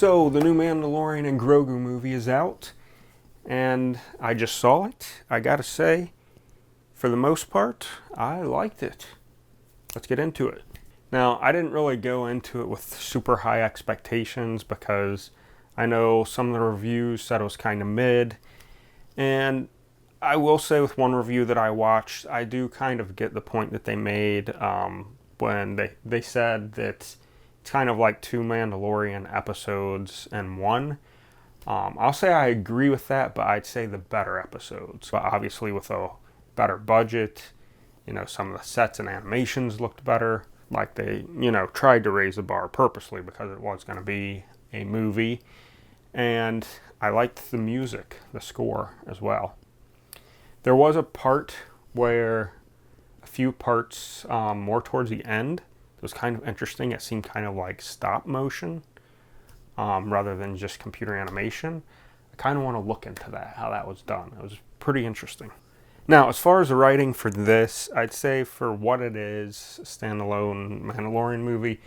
So, the new Mandalorian and Grogu movie is out, and I just saw it. I gotta say, for the most part, I liked it. Let's get into it. Now, I didn't really go into it with super high expectations because I know some of the reviews said it was kind of mid, and I will say with one review that I watched, I do kind of get the point that they made when they said that it's kind of like two Mandalorian episodes in one. I'll say I agree with that, but I'd say the better episodes. But obviously with a better budget, some of the sets and animations looked better. Like they, tried to raise the bar purposely because it was going to be a movie. And I liked the music, the score as well. There was a part where a few parts more towards the end, it was kind of interesting. It seemed kind of like stop motion rather than just computer animation. I kind of want to look into that, how that was done. It was pretty interesting. Now, as far as the writing for this, I'd say for what it is, a standalone Mandalorian movie,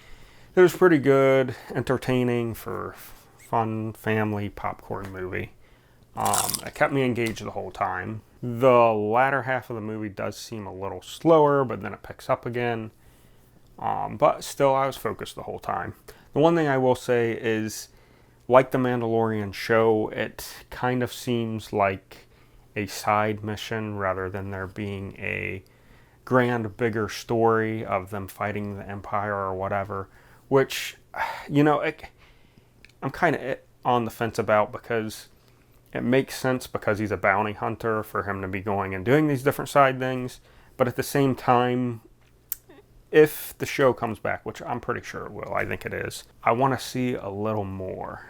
it was pretty good, entertaining for fun family popcorn movie. It kept me engaged the whole time. The latter half of the movie does seem a little slower, but then it picks up again. But still, I was focused the whole time. The one thing I will say is, like the Mandalorian show, it kind of seems like a side mission rather than there being a grand, bigger story of them fighting the Empire or whatever, which, I'm kind of on the fence about because it makes sense because he's a bounty hunter for him to be going and doing these different side things, but at the same time, if the show comes back, which I'm pretty sure it will, I think it is, I want to see a little more,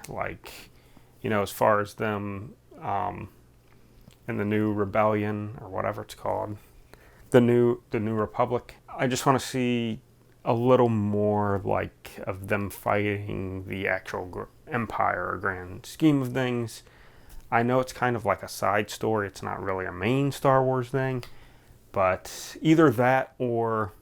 as far as them in the new rebellion or whatever it's called, the new Republic. I just want to see a little more of them fighting the actual Empire or grand scheme of things. I know it's kind of like a side story. It's not really a main Star Wars thing, but either that or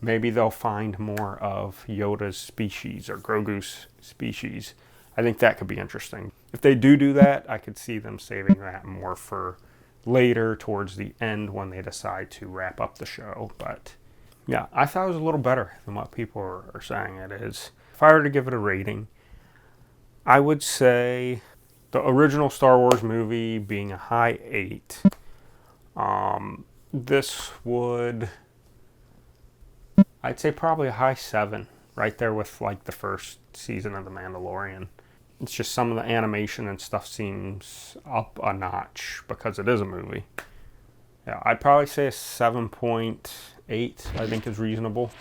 maybe they'll find more of Yoda's species or Grogu's species. I think that could be interesting. If they do that, I could see them saving that more for later towards the end when they decide to wrap up the show. But yeah, I thought it was a little better than what people are saying it is. If I were to give it a rating, I would say the original Star Wars movie being a high 8. This would, I'd say probably a high 7, right there with the first season of The Mandalorian. It's just some of the animation and stuff seems up a notch because it is a movie. Yeah, I'd probably say a 7.8, I think is reasonable.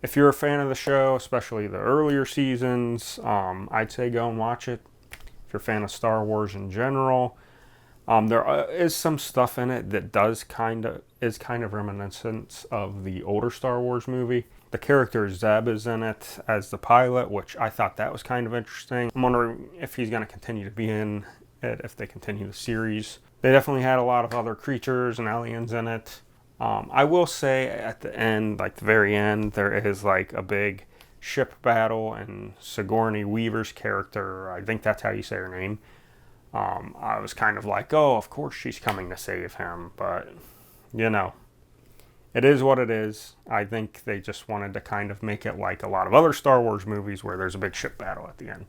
If you're a fan of the show, especially the earlier seasons, I'd say go and watch it. If you're a fan of Star Wars in general, there is some stuff in it that is kind of reminiscent of the older Star Wars movie. The character Zeb is in it as the pilot, which I thought that was kind of interesting. I'm wondering if he's going to continue to be in it, if they continue the series. They definitely had a lot of other creatures and aliens in it. I will say at the end, the very end, there is a big ship battle, and Sigourney Weaver's character, I think that's how you say her name, I was kind of oh, of course she's coming to save him, but, it is what it is. I think they just wanted to kind of make it like a lot of other Star Wars movies where there's a big ship battle at the end.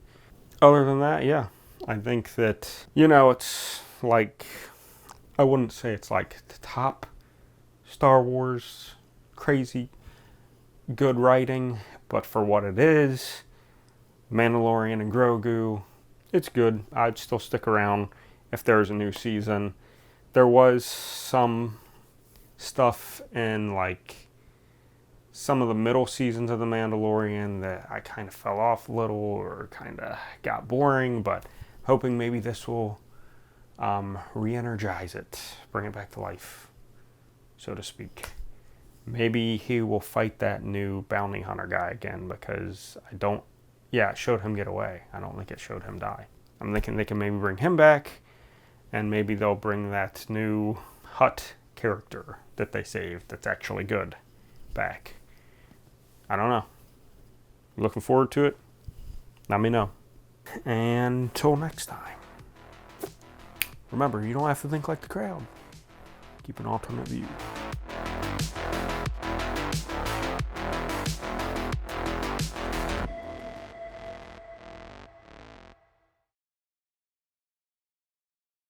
Other than that, yeah, I think that, it's I wouldn't say it's the top Star Wars crazy good writing, but for what it is, Mandalorian and Grogu, it's good. I'd still stick around if there's a new season. There was some stuff in some of the middle seasons of The Mandalorian that I kind of fell off a little or kind of got boring, but hoping maybe this will re-energize it, bring it back to life, so to speak. Maybe he will fight that new bounty hunter guy again because it showed him get away. I don't think it showed him die. I'm thinking they can maybe bring him back, and maybe they'll bring that new Hutt character that they saved that's actually good back. I don't know. Looking forward to it. Let me know. And until next time, remember, you don't have to think like the crowd. Keep an alternate view.